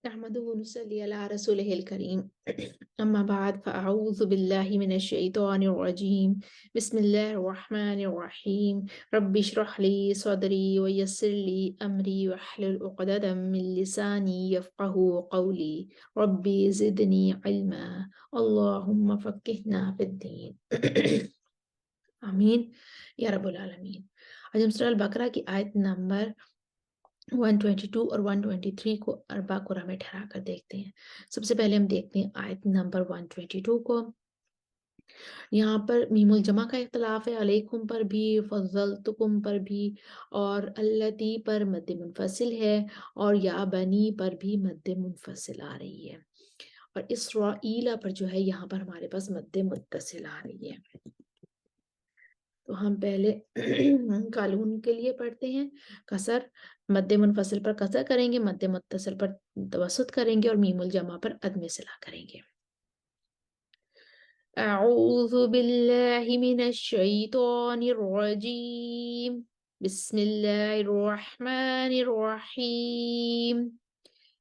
نحمده ونصلي على رسوله الكريم أما بعد فأعوذ بالله من الشيطان الرجيم بسم الله الرحمن الرحيم رب اشرح لي صدري ويسر لي أمري واحلل عقدة من لساني يفقه قولي ربي زدني علما اللهم فقهنا في الدين آمین یا رب العالمین۔ آج ہم سورہ البقرہ کی آیت نمبر 122 اور 123 کو اربع قرآن میں ٹھہرا کر دیکھتے ہیں۔ سب سے پہلے ہم دیکھتے ہیں آیت نمبر 122 کو۔ یہاں پر میم الجمع کا اختلاف ہے، علیکم پر بھی، فضلتکم پر بھی، اور اللتی پر مد منفصل ہے، اور یا بنی پر بھی مد منفصل آ رہی ہے، اور اسرائیل پر جو ہے یہاں پر ہمارے پاس مد متصل آ رہی ہے۔ تو ہم پہلے قالون کے لیے پڑھتے ہیں، کسر مد منفصل پر کسر کریں گے، مد متصل پر توسط کریں گے، اور میم الجمع پر عدم صلہ کریں گے۔ اعوذ باللہ من الشیطان الرجیم بسم اللہ الرحمن الرحیم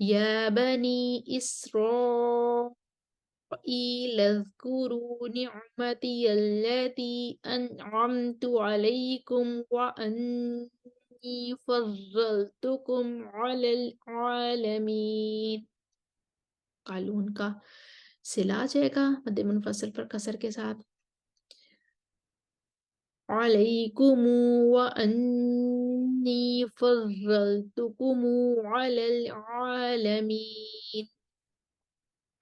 یا بنی اسرائیل اذكروا نعمتي التي أنعمت عليكم وأني فضلتكم على العالمين۔ قالون کا صلہ آ جائے گا مد منفصل پر کسر کے ساتھ، علیکم وأنی فضلتكم على العالمين۔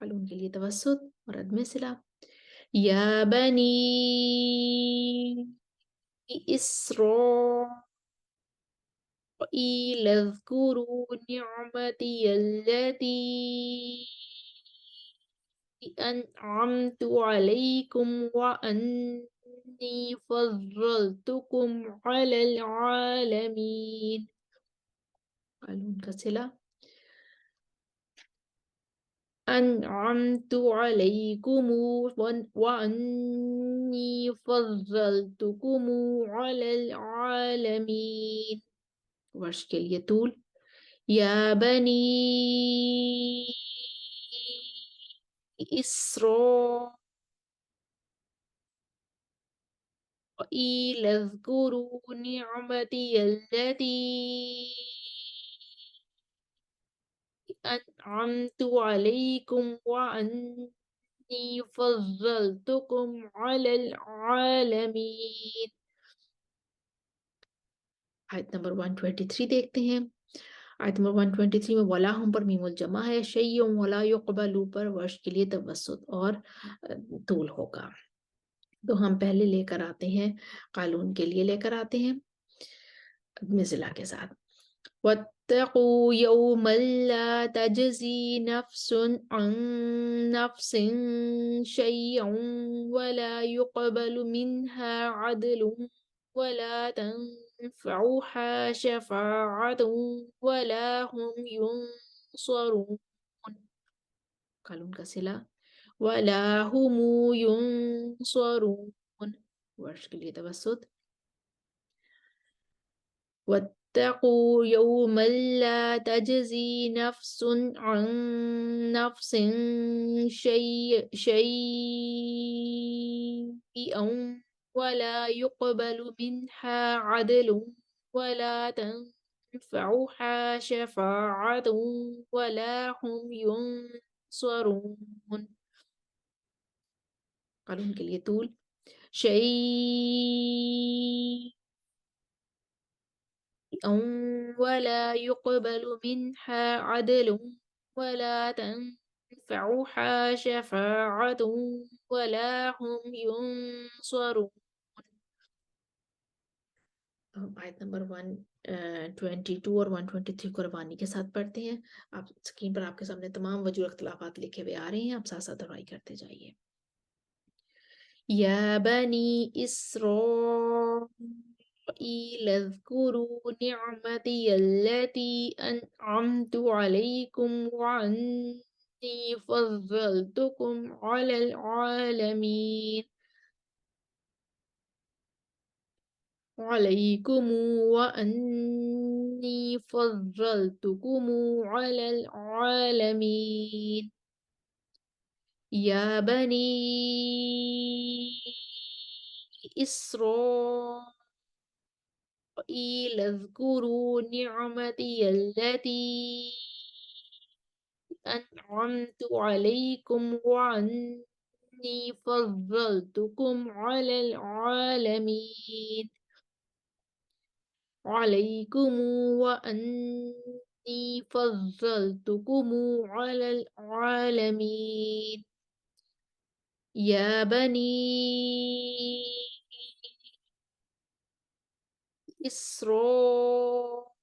قالون کے لیے توسط اور عدم صلہ، یا بنی اسرائیل اذکروا نعمتی التي انعمت علیکم وانی فضلتکم علی العالمین۔ قالون کا صلہ، أنعمت عليكم وأني فضلتكم على العالمين۔ ورش کے لیے طول، یا بنی إسرائيل اذكروا نعمتي التي أنعمت عليكم وأني فضلتكم على العالمين۔ آیت نمبر 123 دیکھتے ہیں۔ آیت نمبر 123 میں ولا ہم پر میم الجمع ہے، شیء ولا یقبل پر ورش کے لیے توسط اور طول ہوگا۔ تو ہم پہلے لے کر آتے ہیں، قالون کے لیے لے کر آتے ہیں نزلہ کے ساتھ۔ واتقوا يوما لا تجزي نفس عن نفس شيئا ولا يقبل منها عدل ولا تنفعها شفاعة ولا هم ينصرون۔ قالون کا صلہ، ولا هم ينصرون، ورش کے لیے توسط، واتقوا يوما لا تجزي نفس عن نفس شيئا ولا يقبل منها عدل ولا تنفعها شفاعة ولا هم ينصرون۔ قالون کے لیے طول، ولا يقبل منها عدل ولا تنفعها شفاعة ولا هم ينصرون۔ آیت نمبر 122 اور 123 کو روانی کے ساتھ پڑھتے ہیں۔ آپ اسکرین پر آپ کے سامنے تمام وجوہ اختلافات لکھے ہوئے آ رہے ہیں، آپ ساتھ ساتھ دہرائی کرتے جائیے۔ یا بنی اسرائیل اذکروا نعمتی التي انعمت علیکم وانی فضلتکم علی العالمین۔ عليكم وأني فضلتكم على العالمين يا بني إسرائيل اذكروا نعمتي التي أنعمت عليكم وأني فضلتكم على العالمين عليكم وأني فضلتكم على العالمين يا بني إسرائيل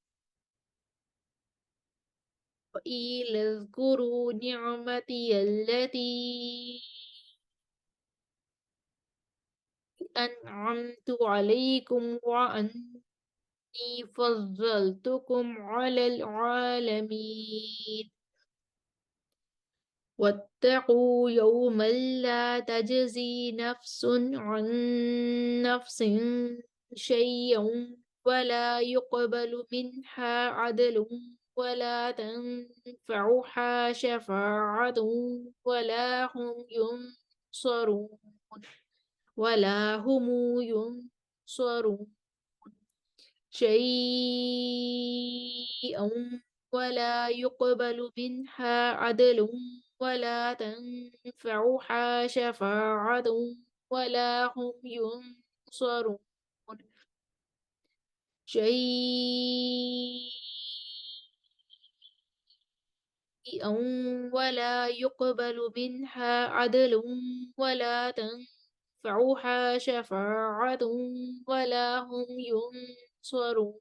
اذكروا نعمتي التي أنعمت عليكم وأني فضلتكم على العالمين واتقوا يوما لا تجزي نفس عن نفس شيئا ولا يقبل منها عدل ولا تنفعها شفاعة ولا هم ينصرون ولا هم ينصرون شيئا ولا يقبل منها عدل ولا تنفعها شفاعة ولا هم ينصرون شيئا ولا يقبل منها عدل ولا تنفعها شفاعة ولا هم ينصرون.